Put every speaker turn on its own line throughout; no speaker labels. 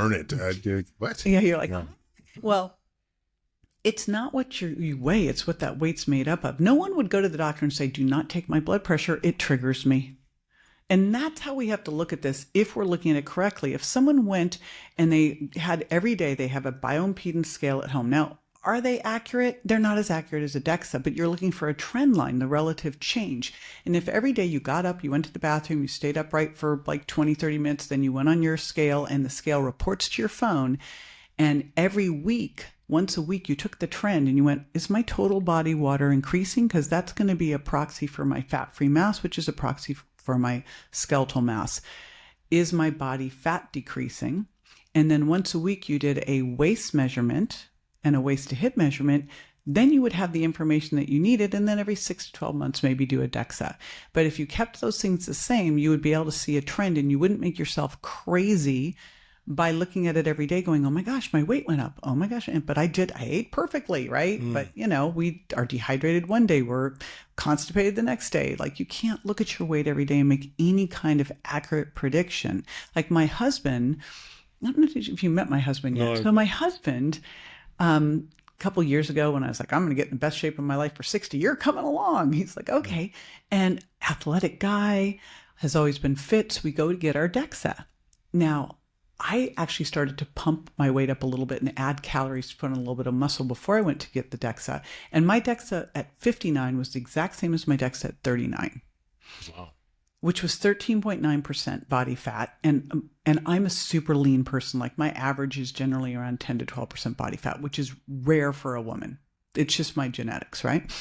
burn it. What?
Yeah, you're like, well, it's not what you weigh, it's what that weight's made up of. No one would go to the doctor and say, do not take my blood pressure, it triggers me. And that's how we have to look at this if we're looking at it correctly. If someone went and they had every day, they have a bioimpedance scale at home. Now, are they accurate? They're not as accurate as a DEXA, but you're looking for a trend line, the relative change. And if every day you got up, you went to the bathroom, you stayed upright for like 20, 30 minutes, then you went on your scale and the scale reports to your phone, and every week, once a week, you took the trend and you went, is my total body water increasing? Because that's going to be a proxy for my fat-free mass, which is a proxy for my skeletal mass. Is my body fat decreasing? And then once a week, you did a waist measurement and a waist to hip measurement, then you would have the information that you needed. And then every 6 to 12 months, maybe do a DEXA. But if you kept those things the same, you would be able to see a trend and you wouldn't make yourself crazy by looking at it every day going, oh my gosh, my weight went up. Oh my gosh. But I ate perfectly, right? But we are dehydrated one day, we're constipated the next day. Like, you can't look at your weight every day and make any kind of accurate prediction. Like my husband, I don't know if you met my husband yet. So my husband, a couple of years ago when I was like, I'm going to get in the best shape of my life for 60, you're coming along. He's like, okay. And athletic guy, has always been fit. So we go to get our DEXA. Now, I actually started to pump my weight up a little bit and add calories to put on a little bit of muscle before I went to get the DEXA. And my DEXA at 59 was the exact same as my DEXA at 39.
Wow.
Which was 13.9% body fat. And I'm a super lean person. Like, my average is generally around 10 to 12% body fat, which is rare for a woman. It's just my genetics, right?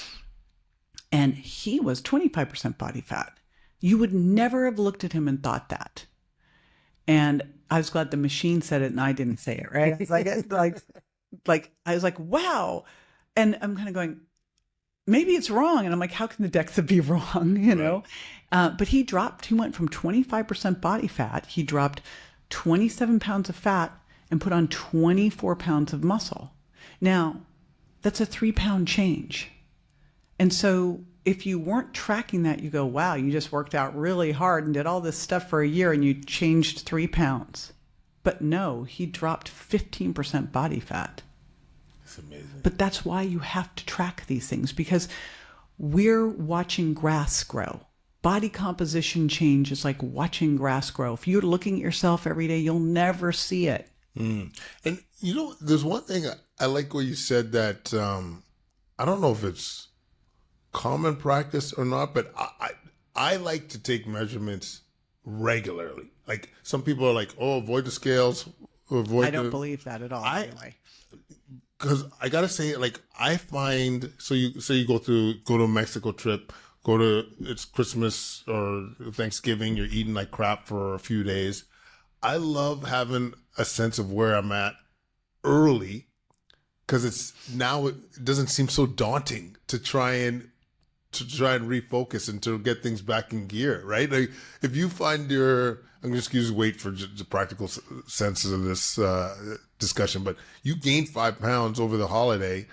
And he was 25% body fat. You would never have looked at him and thought that. And I was glad the machine said it and I didn't say it, right? It's like I was like, wow. And I'm kind of going, maybe it's wrong. And I'm like, how can the DEXA be wrong? You know? But he went from 25% body fat. He dropped 27 pounds of fat and put on 24 pounds of muscle. Now, that's a 3-pound change. And so if you weren't tracking that, you go, wow, you just worked out really hard and did all this stuff for a year and you changed 3 pounds. But no, he dropped 15% body fat.
That's amazing.
But that's why you have to track these things, because we're watching grass grow. Body composition change is like watching grass grow. If you're looking at yourself every day, you'll never see it.
And there's one thing I like what you said that I don't know if it's common practice or not, but I like to take measurements regularly. Like, some people are like, oh, avoid the scales.
I don't believe that at all. Anyway.
Because I gotta say, like, I find, so you say you go to a Mexico trip, it's Christmas or Thanksgiving, you're eating like crap for a few days. I love having a sense of where I'm at early, because it doesn't seem so daunting to try and refocus and to get things back in gear, right? Like, if you find I'm just using weight for the practical sense of this discussion, but you gained 5 pounds over the holiday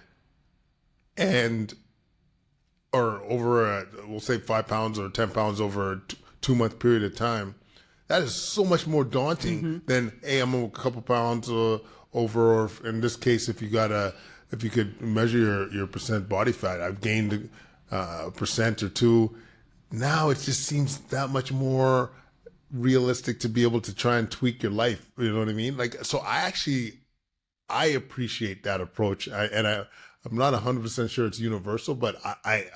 or over we'll say 5 pounds or 10 pounds over a 2-month period of time. That is so much more daunting than, hey, I'm a couple pounds over, or in this case, if you could measure your percent body fat, I've gained a percent or two. Now it just seems that much more realistic to be able to try and tweak your life. You know what I mean? Like, so I appreciate that approach. I'm not 100% sure it's universal, but I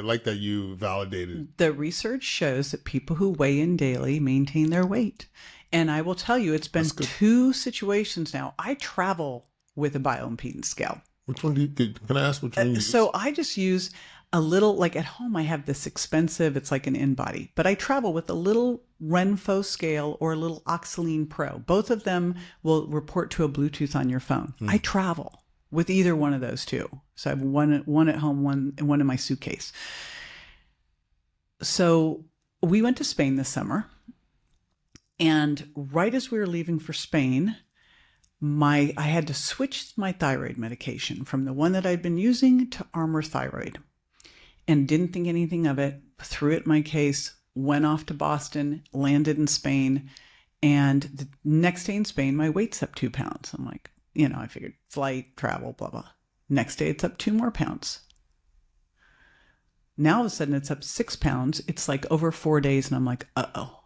like that you validated.
The research shows that people who weigh in daily maintain their weight. And I will tell you, it's been 2 situations now. I travel with a bioimpedance scale.
Which one can I ask which one you use?
So I just use a little, like at home, I have this expensive, it's like an InBody, but I travel with a little Renpho scale or a little Oxaline Pro. Both of them will report to a Bluetooth on your phone. I travel with either one of those two. So I have one at home, one in my suitcase. So we went to Spain this summer, and right as we were leaving for Spain, I had to switch my thyroid medication from the one that I'd been using to Armour Thyroid, and didn't think anything of it. Threw it in my case, went off to Boston, landed in Spain, And the next day in Spain, my weight's up 2 pounds. I'm like, I figured flight, travel, blah, blah. Next day, it's up 2 more pounds. Now all of a sudden it's up 6 pounds. It's like over 4 days. And I'm like, uh-oh.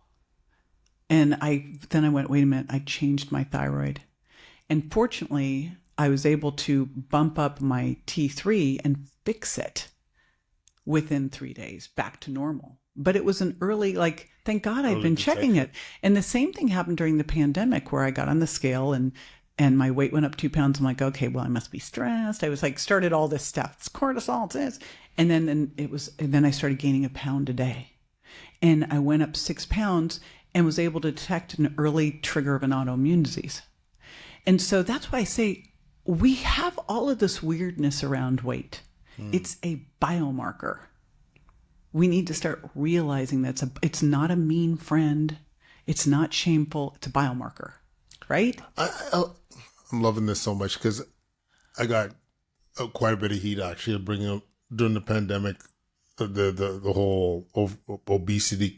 And then I went, wait a minute, I changed my thyroid. And fortunately, I was able to bump up my T3 and fix it within 3 days back to normal. But it was an early, thank God I'd been checking it. And the same thing happened during the pandemic where I got on the scale and my weight went up 2 pounds. I'm like, okay, well, I must be stressed. I was started all this stuff. It's cortisol, it's this. And then I started gaining a pound a day. And I went up 6 pounds and was able to detect an early trigger of an autoimmune disease. And so that's why I say we have all of this weirdness around weight. It's a biomarker. We need to start realizing that it's not a mean friend. It's not shameful. It's a biomarker, right?
I'm loving this so much because I got quite a bit of heat actually bringing up during the pandemic, the whole obesity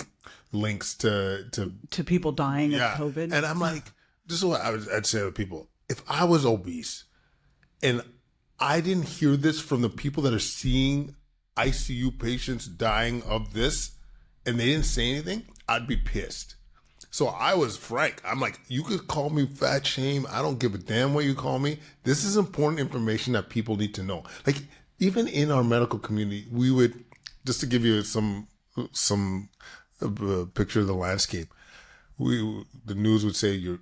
links to
people dying of COVID.
And I'm like, this is what I'd say to people. If I was obese and I didn't hear this from the people that are seeing ICU patients dying of this and they didn't say anything, I'd be pissed. So I was frank. I'm like, you could call me fat shame. I don't give a damn what you call me. This is important information that people need to know. Like, even in our medical community, we would, just to give you some picture of the landscape, the news would say 20,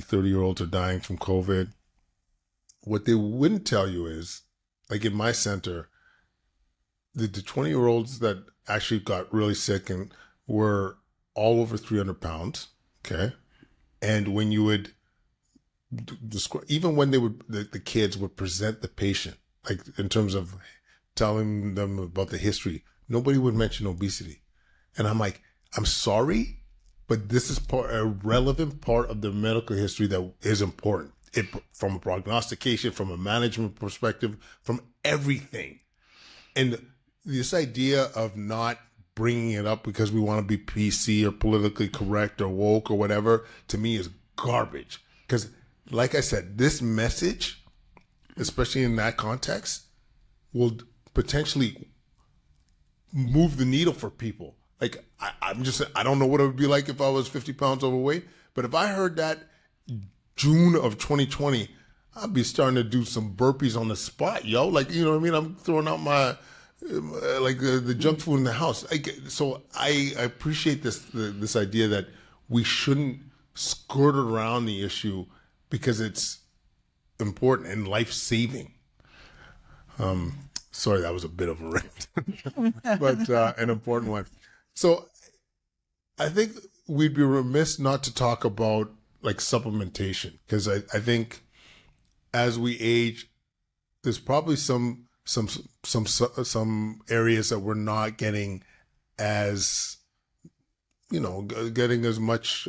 30-year-olds are dying from COVID. What they wouldn't tell you is, like in my center, the 20-year-olds that actually got really sick and were all over 300 pounds, okay? And when you would describe, even when the kids would present the patient, like in terms of telling them about the history, nobody would mention obesity. And I'm like, I'm sorry, but this is a relevant part of the medical history that is important. From a prognostication, from a management perspective, from everything. And this idea of not bringing it up because we want to be PC or politically correct or woke or whatever, to me is garbage. Because like I said, this message, especially in that context, will potentially move the needle for people. Like, I don't know what it would be like if I was 50 pounds overweight, but if I heard that June of 2020, I'd be starting to do some burpees on the spot, yo. Like, you know what I mean? I'm throwing out my, the junk food in the house. So I appreciate this idea that we shouldn't skirt around the issue because it's important and life-saving. Sorry, that was a bit of a rant, but an important one. So I think we'd be remiss not to talk about like supplementation, because I think as we age, there's probably some areas that we're not getting as, getting as much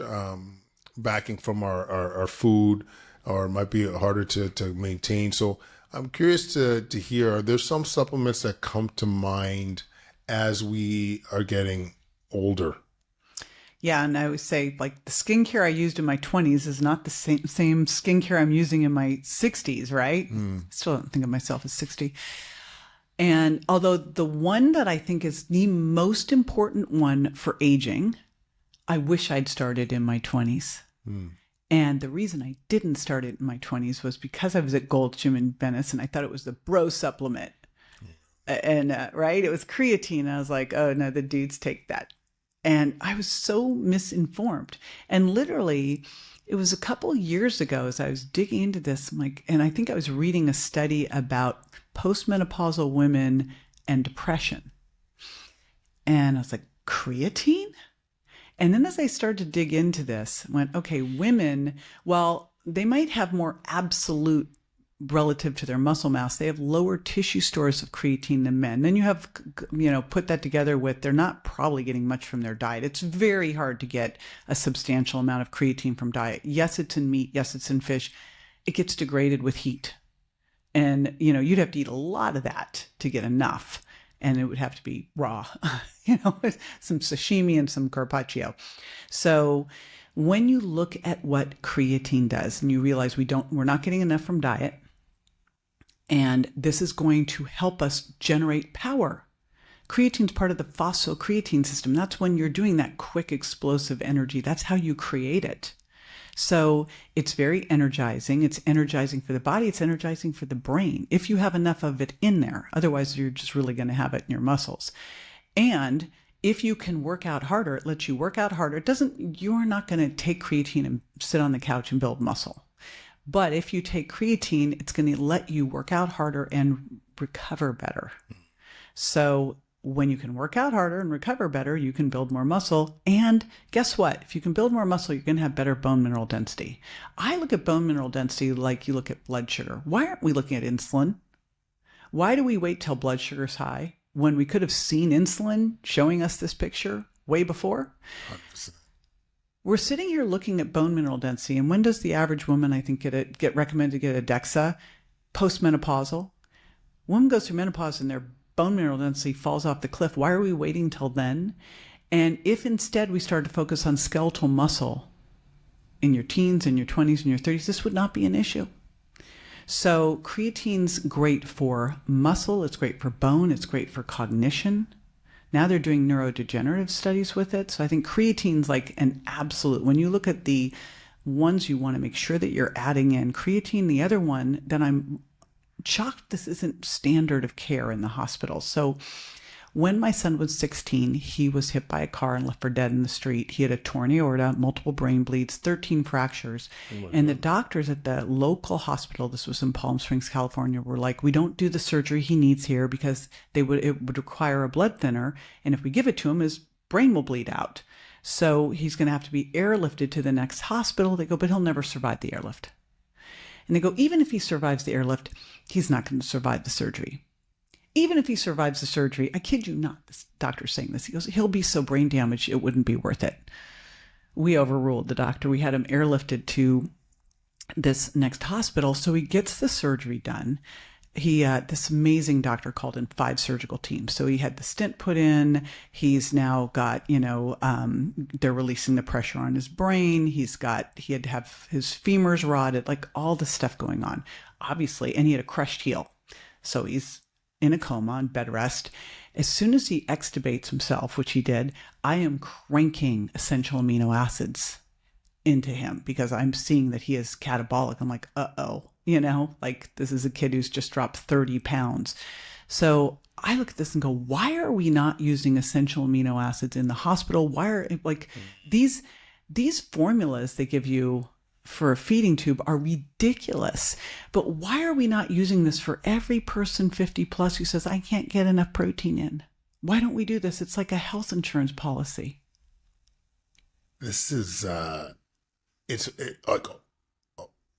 backing from our food, or it might be harder to maintain. So I'm curious to hear, are there some supplements that come to mind as we are getting older?
Yeah, and I would say, like, the skincare I used in my 20s is not the same skincare I'm using in my 60s, right? I still don't think of myself as 60. And although the one that I think is the most important one for aging, I wish I'd started in my 20s. And the reason I didn't start it in my 20s was because I was at Gold's Gym in Venice and I thought it was the bro supplement. And, right, it was creatine. I was like, oh, no, the dudes take that. And I was so misinformed. And literally, it was a couple of years ago as I was digging into this, and I think I was reading a study about postmenopausal women and depression. And I was like, creatine? And then as I started to dig into this, I went, okay, women, while they might have more absolute relative to their muscle mass, they have lower tissue stores of creatine than men. Then you have, put that together with, they're not probably getting much from their diet. It's very hard to get a substantial amount of creatine from diet. Yes, it's in meat. Yes, it's in fish. It gets degraded with heat. And, you'd have to eat a lot of that to get enough. And it would have to be raw, some sashimi and some carpaccio. So When you look at what creatine does and you realize we're not getting enough from diet, and this is going to help us generate power. Creatine is part of the phosphocreatine system. That's when you're doing that quick explosive energy. That's how you create it. So it's very energizing. It's energizing for the body. It's energizing for the brain if you have enough of it in there. Otherwise, you're just really going to have it in your muscles. And if you can work out harder, it lets you work out harder. You're not going to take creatine and sit on the couch and build muscle. But if you take creatine, it's going to let you work out harder and recover better. So when you can work out harder and recover better, you can build more muscle. And guess what? If you can build more muscle, you're going to have better bone mineral density. I look at bone mineral density like you look at blood sugar. Why aren't we looking at insulin? Why do we wait till blood sugar's high when we could have seen insulin showing us this picture way before?
100%.
We're sitting here looking at bone mineral density. And when does the average woman, I think, get recommended to get a DEXA? Postmenopausal. Woman goes through menopause and their bone mineral density falls off the cliff. Why are we waiting till then? And if instead we started to focus on skeletal muscle in your teens, in your 20s, in your 30s, this would not be an issue. So creatine's great for muscle. It's great for bone. It's great for cognition. Now they're doing neurodegenerative studies with it. So I think creatine's like an absolute. When you look at the ones you want to make sure that you're adding in creatine, the other one that I'm shocked this isn't standard of care in the hospital. So when my son was 16, he was hit by a car and left for dead in the street. He had a torn aorta, multiple brain bleeds, 13 fractures. And the doctors at the local hospital, this was in Palm Springs, California, were like, we don't do the surgery he needs here because it would require a blood thinner. And if we give it to him, his brain will bleed out. So he's going to have to be airlifted to the next hospital. They go, but he'll never survive the airlift. And they go, even if he survives the airlift, he's not going to survive the surgery. Even if he survives the surgery, I kid you not, this doctor's saying this. He goes, he'll be so brain damaged, it wouldn't be worth it. We overruled the doctor. We had him airlifted to this next hospital. So he gets the surgery done. This amazing doctor called in 5 surgical teams. So he had the stent put in. He's now got, they're releasing the pressure on his brain. He had to have his femurs rotted, like all the stuff going on, obviously. And he had a crushed heel. So he's in a coma on bed rest. As soon as he extubates himself, which he did, I am cranking essential amino acids into him because I'm seeing that he is catabolic. I'm like, uh-oh. Like this is a kid who's just dropped 30 pounds. So I look at this and go, why are we not using essential amino acids in the hospital? Why are these formulas they give you for a feeding tube are ridiculous. But why are we not using this for every person 50 plus who says, I can't get enough protein in? Why don't we do this? It's like a health insurance policy.
This is,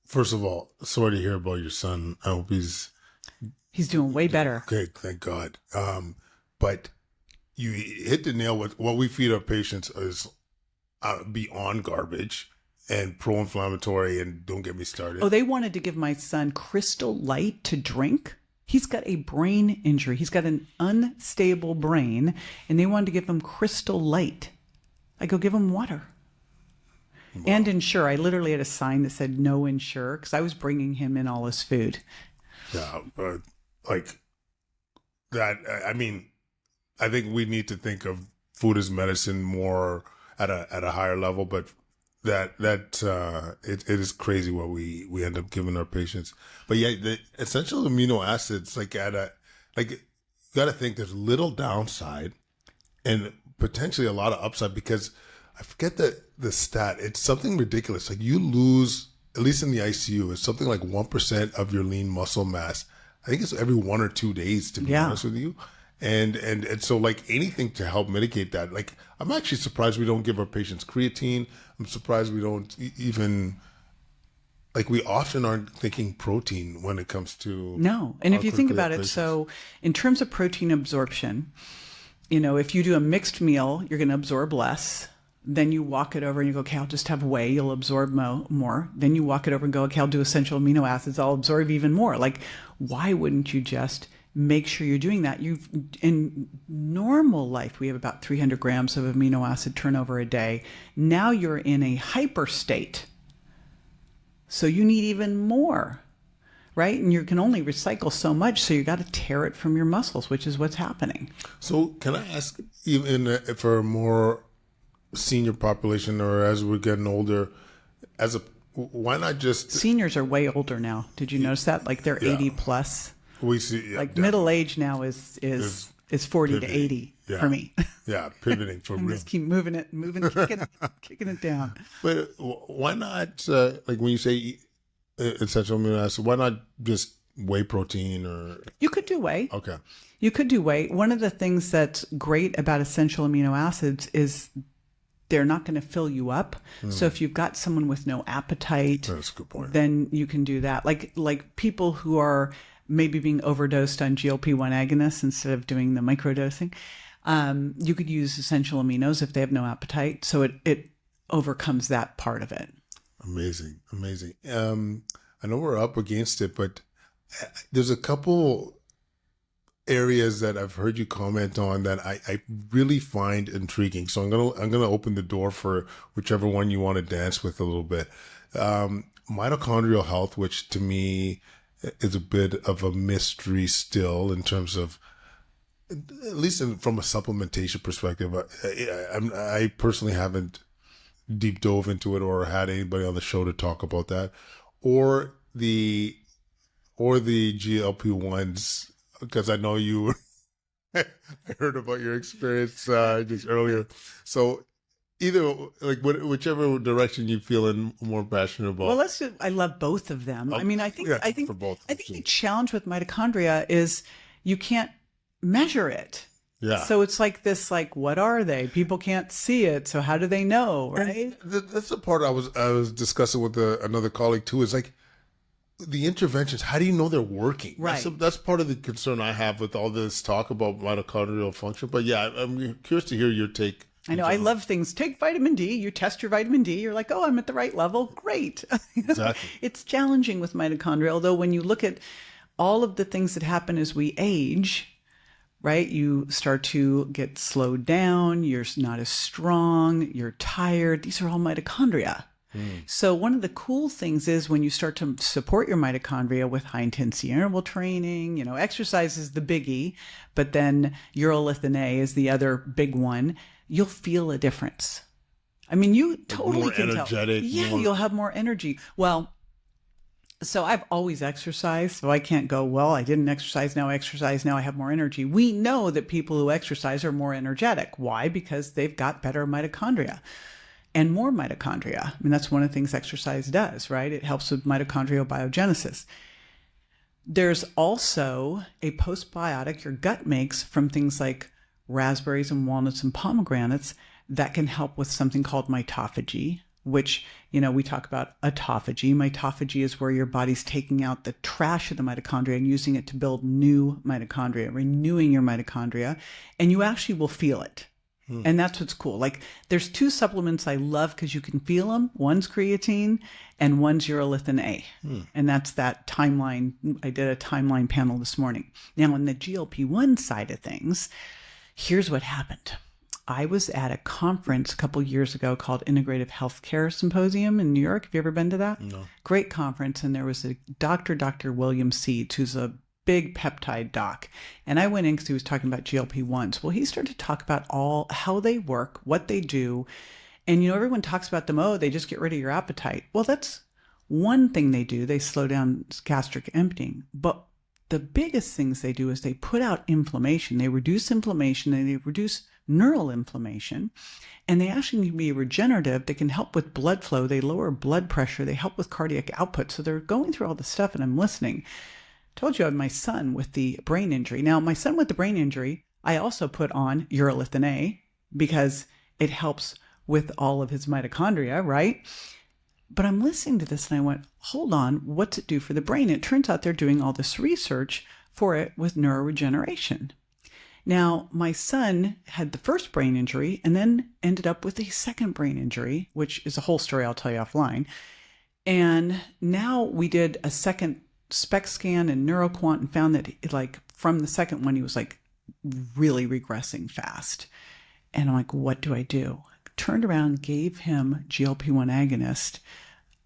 first of all, sorry to hear about your son. I hope he's
doing way better.
Okay, thank God. But you hit the nail with what we feed our patients is beyond garbage and pro-inflammatory, and don't get me started.
Oh, they wanted to give my son Crystal Light to drink. He's got a brain injury. He's got an unstable brain, and they wanted to give him Crystal Light. I go, give him water. Wow. And Ensure. I literally had a sign that said no Ensure because I was bringing him in all his food.
Yeah, but like that, I mean, I think we need to think of food as medicine more at a higher level, but it is crazy what we end up giving our patients. But yeah, the essential amino acids, you got to think there's little downside and potentially a lot of upside because I forget the stat. It's something ridiculous. Like you lose, at least in the ICU, it's something like 1% of your lean muscle mass. I think it's every 1 or 2 days, to be honest with you. And so like anything to help mitigate that, like I'm actually surprised we don't give our patients creatine. I'm surprised we don't even, like we often aren't thinking protein when it comes to.
No. And if you think about it, so in terms of protein absorption, if you do a mixed meal, you're going to absorb less. Then you walk it over and you go, okay, I'll just have whey. You'll absorb more. Then you walk it over and go, okay, I'll do essential amino acids. I'll absorb even more. Like, why wouldn't you just make sure you're doing that. In normal life, we have about 300 grams of amino acid turnover a day. Now you're in a hyper state. So you need even more, right? And you can only recycle so much, so you got to tear it from your muscles, which is what's happening.
So can I ask, even for a more senior population, or as we're getting older, why not just...
Seniors are way older now. Did you notice that? Like they're 80 plus.
We see,
like definitely. Middle age now is 40 to 80 for me.
Yeah, pivoting for real.
Just keep moving, kicking it down.
But why not, like when you say essential amino acid, why not just whey protein or...
You could do whey.
Okay.
You could do whey. One of the things that's great about essential amino acids is they're not going to fill you up. So if you've got someone with no appetite,
that's a good point.
Then you can do that. Like people who are maybe being overdosed on GLP-1 agonists instead of doing the microdosing, you could use essential aminos if they have no appetite. So it overcomes that part of it.
Amazing. I know we're up against it, but there's a couple areas that I've heard you comment on that I really find intriguing. So I'm gonna open the door for whichever one you want to dance with a little bit. Mitochondrial health, which to me is a bit of a mystery still in terms of, at least from a supplementation perspective. I personally haven't deep dove into it or had anybody on the show to talk about that, or the GLP-1s, because I know you I heard about your experience just earlier. So either, like, whichever direction you feel more passionate about.
Well, I love both of them. I mean, I think
for both.
I think the challenge with mitochondria is you can't measure it.
Yeah.
So it's like this, what are they? People can't see it. So how do they know, right?
That's the part I was discussing with another colleague too, is like the interventions. How do you know they're working?
Right.
That's part of the concern I have with all this talk about mitochondrial function. But yeah, I'm curious to hear your take.
I know. I love things. Take vitamin D. You test your vitamin D. You're like, oh, I'm at the right level. Great.
Exactly.
It's challenging with mitochondria. Although when you look at all of the things that happen as we age, right? You start to get slowed down. You're not as strong. You're tired. These are all mitochondria. So one of the cool things is when you start to support your mitochondria with high intensity interval training, exercise is the biggie, but then urolithin A is the other big one. You'll feel a difference. I mean, you totally can tell. Yeah, you'll have more energy. Well, so I've always exercised, so I can't go, well, I didn't exercise, now I exercise, now I have more energy. We know that people who exercise are more energetic. Why? Because they've got better mitochondria and more mitochondria. I mean, that's one of the things exercise does, right? It helps with mitochondrial biogenesis. There's also a postbiotic your gut makes from things like raspberries and walnuts and pomegranates that can help with something called mitophagy, which, we talk about autophagy. Mitophagy is where your body's taking out the trash of the mitochondria and using it to build new mitochondria, renewing your mitochondria, and you actually will feel it. And that's what's cool. Like, there's two supplements I love because you can feel them. One's creatine and one's urolithin A. And that's that timeline. I did a timeline panel this morning. Now, on the GLP-1 side of things, here's what happened. I was at a conference a couple years ago called Integrative Healthcare Symposium in New York. Have you ever been to that?
No.
Great conference. And there was a Dr. William Seeds, who's a big peptide doc. And I went in because he was talking about GLP-1s. Well, he started to talk about how they work, what they do. And, everyone talks about them, they just get rid of your appetite. Well, that's one thing they do. They slow down gastric emptying. But the biggest things they do is they put out inflammation. They reduce inflammation and they reduce neural inflammation. And they actually can be regenerative. They can help with blood flow. They lower blood pressure. They help with cardiac output. So they're going through all this stuff and I'm listening. Told you I had my son with the brain injury. Now, my son with the brain injury, I also put on urolithin A because it helps with all of his mitochondria, right? But I'm listening to this and I went, hold on, what's it do for the brain? It turns out they're doing all this research for it with neuroregeneration. Now, my son had the first brain injury and then ended up with a second brain injury, which is a whole story I'll tell you offline. And now we did a second SPECT scan and neuroquant and found that like from the second one, he was like really regressing fast. And I'm like, what do I do? Turned around, gave him GLP-1 agonist,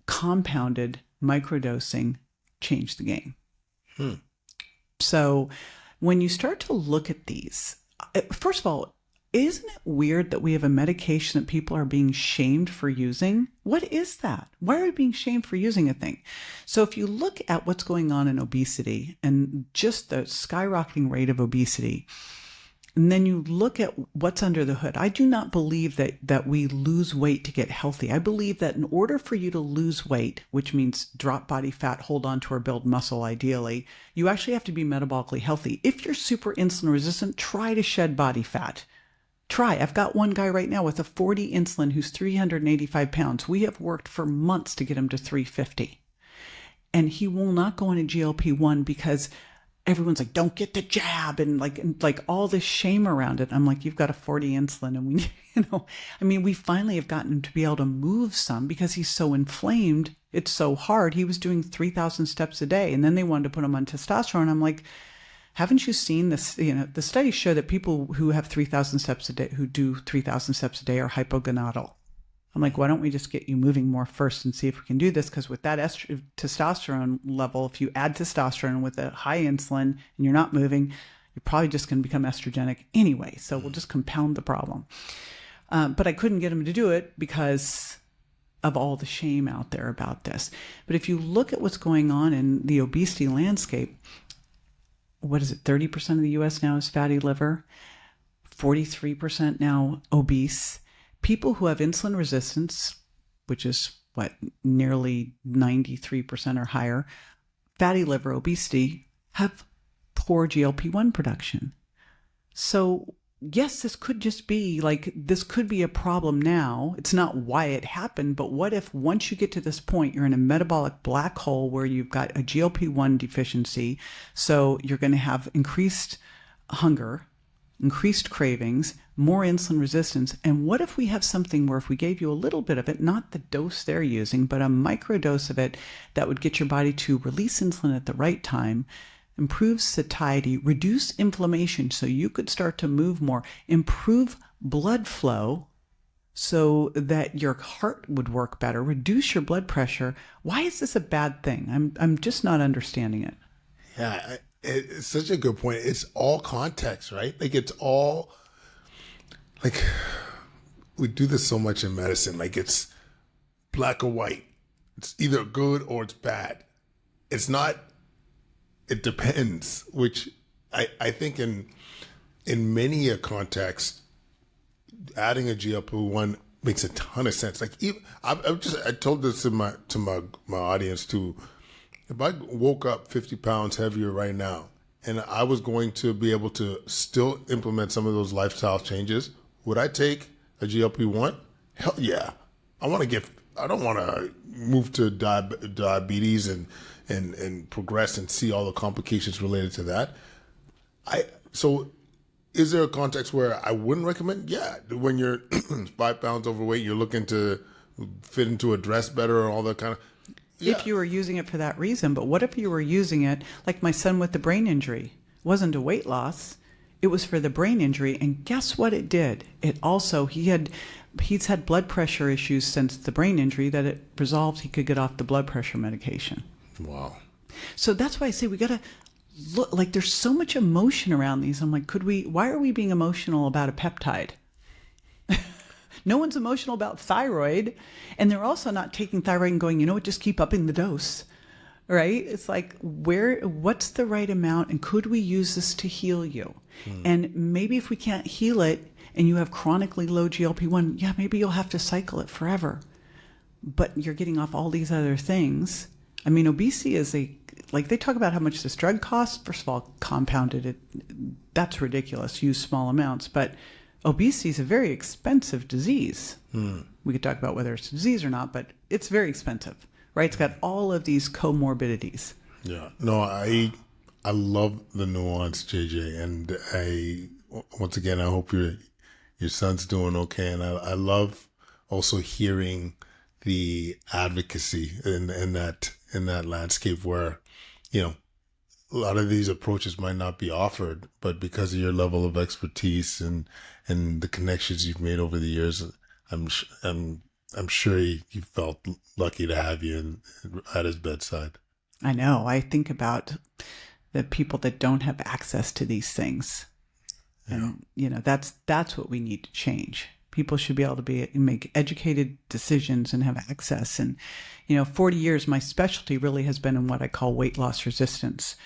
compounded microdosing, changed the game. So when you start to look at these, first of all, isn't it weird that we have a medication that people are being shamed for using? What is that? Why are we being shamed for using a thing? So if you look at what's going on in obesity and just the skyrocketing rate of obesity, and then you look at what's under the hood, I do not believe that we lose weight to get healthy. I believe that in order for you to lose weight, which means drop body fat, hold on to or build muscle ideally, you actually have to be metabolically healthy. If you're super insulin resistant, try to shed body fat. Try. I've got one guy right now with a 40 insulin who's 385 pounds. We have worked for months to get him to 350. And he will not go on a GLP-1 because everyone's like, don't get the jab, and like all this shame around it. I'm like, you've got a 40 insulin, and we finally have gotten him to be able to move some because he's so inflamed. It's so hard. He was doing 3,000 steps a day, and then they wanted to put him on testosterone. I'm like, haven't you seen this? The studies show that people who have 3,000 steps a day, who do 3,000 steps a day, are hypogonadal. I'm like, why don't we just get you moving more first and see if we can do this? Because with that testosterone level, if you add testosterone with a high insulin and you're not moving, you're probably just going to become estrogenic anyway. So we'll just compound the problem. But I couldn't get him to do it because of all the shame out there about this. But if you look at what's going on in the obesity landscape, what is it? 30% of the US now is fatty liver, 43% now obese. People who have insulin resistance, which is nearly 93% or higher, fatty liver, obesity, have poor GLP-1 production. So yes, this could be a problem now. It's not why it happened, but what if once you get to this point, you're in a metabolic black hole where you've got a GLP-1 deficiency, so you're going to have increased hunger, increased cravings, more insulin resistance. And what if we have something where if we gave you a little bit of it, not the dose they're using, but a microdose of it that would get your body to release insulin at the right time, improve satiety, reduce inflammation so you could start to move more, improve blood flow so that your heart would work better, reduce your blood pressure. Why is this a bad thing? I'm just not understanding it.
Yeah, it's such a good point. It's all context, right? Like it's all like we do this so much in medicine. Like it's black or white. It's either good or it's bad. It's not. It depends, which I think in many a context, adding a GLP-1 makes a ton of sense. Like even, I told this to my audience too. If I woke up 50 pounds heavier right now and I was going to be able to still implement some of those lifestyle changes, would I take a GLP-1? Hell yeah. I don't want to move to diabetes and progress and see all the complications related to that. So is there a context where I wouldn't recommend? Yeah. When you're 5 pounds overweight, you're looking to fit into a dress better and all that kind of. Yeah.
If you were using it for that reason, but what if you were using it like my son with the brain injury? It wasn't a weight loss. It was for the brain injury. And guess what it did? It also, he's had blood pressure issues since the brain injury that it resolved. He could get off the blood pressure medication.
Wow.
So that's why I say we got to look, like there's so much emotion around these. I'm like, why are we being emotional about a peptide? No one's emotional about thyroid. And they're also not taking thyroid and going, just keep upping the dose, right? It's like, what's the right amount? And could we use this to heal you? And maybe if we can't heal it and you have chronically low GLP-1, yeah, maybe you'll have to cycle it forever. But you're getting off all these other things. I mean, obesity is they talk about how much this drug costs. First of all, compounded, that's ridiculous. Use small amounts. But obesity is a very expensive disease. We could talk about whether it's a disease or not, but it's very expensive, right? It's got all of these comorbidities.
Yeah. No, I love the nuance, JJ. And once again, I hope your son's doing okay. And I love also hearing the advocacy in that landscape where you know, a lot of these approaches might not be offered, but because of your level of expertise and the connections you've made over the years, I'm sure he felt lucky to have you at his bedside.
I know. I think about the people that don't have access to these things.
Yeah.
And, you know, that's what we need to change. People should be able to make educated decisions and have access. And, you know, 40 years, my specialty really has been in what I call weight loss resistance.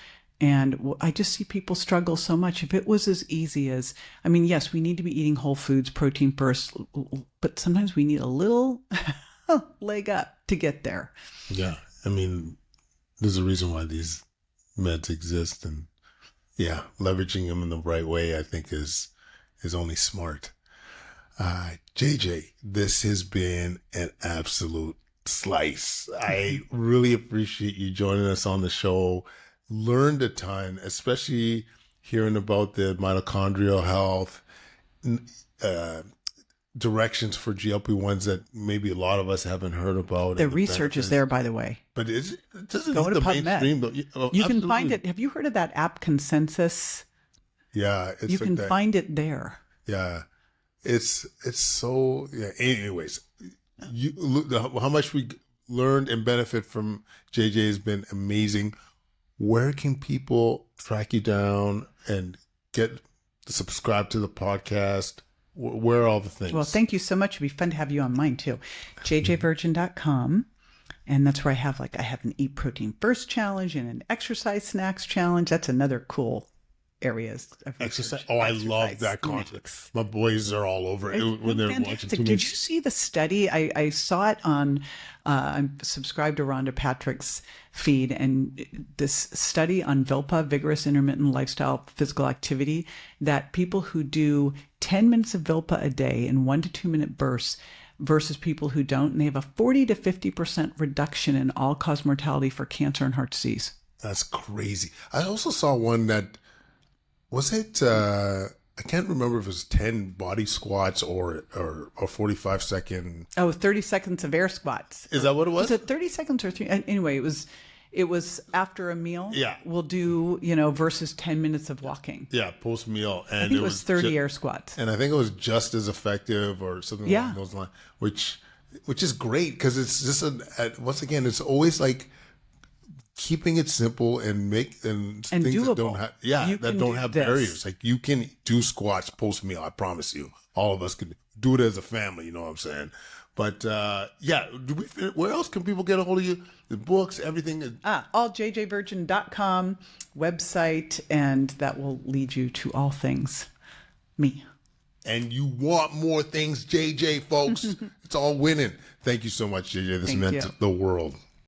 And I just see people struggle so much. If it was as easy as, I mean, yes, we need to be eating whole foods, protein first, but sometimes we need a little leg up to get there.
Yeah. I mean, there's a reason why these meds exist. And yeah, leveraging them in the right way, I think is only smart. JJ, this has been an absolute slice. I really appreciate you joining us on the show. Learned a ton, especially hearing about the mitochondrial health, directions for GLP-1s that maybe a lot of us haven't heard about.
The research is there, by the way.
But it doesn't
go to
the
PubMed.
mainstream.
You can find it. Have you heard of that app Consensus?
Yeah.
You can find it there.
Yeah. It's so, yeah. Anyways, how much we learned and benefit from JJ has been amazing. Where can people track you down and subscribe to the podcast? Where are all the things?
Well, thank you so much. It'd be fun to have you on mine too. jjvirgin.com. And that's where I have an Eat Protein First challenge and an exercise snacks challenge. That's another cool areas of
exercise.
research.
Oh, I love that content. My boys are all over it when they're watching too many.
Did you see the study? I saw it on, I'm subscribed to Rhonda Patrick's feed, and this study on VILPA, vigorous intermittent lifestyle physical activity, that people who do 10 minutes of VILPA a day in 1 to 2 minute bursts versus people who don't, and they have a 40 to 50% reduction in all-cause mortality for cancer and heart disease.
That's crazy. I also saw one that, was it, I can't remember if it was 10 body squats or 45 second.
Oh, 30 seconds of air squats.
Is that what it was?
Was it 30 seconds or 3? Anyway, it was after a meal.
Yeah.
We'll do, versus 10 minutes of walking.
Yeah, post meal. And
I think it was 30 air squats.
And I think it was just as effective or something along those lines, which is great because it's just once again, it's always like keeping it simple and things
doable.
that don't have barriers. Like you can do squats post meal. I promise you, all of us can do it as a family. You know what I'm saying? But where else can people get a hold of you? The books, everything.
All jjvirgin.com website, and that will lead you to all things me.
And you want more things, JJ, folks. It's all winning. Thank you so much, JJ. This meant the world.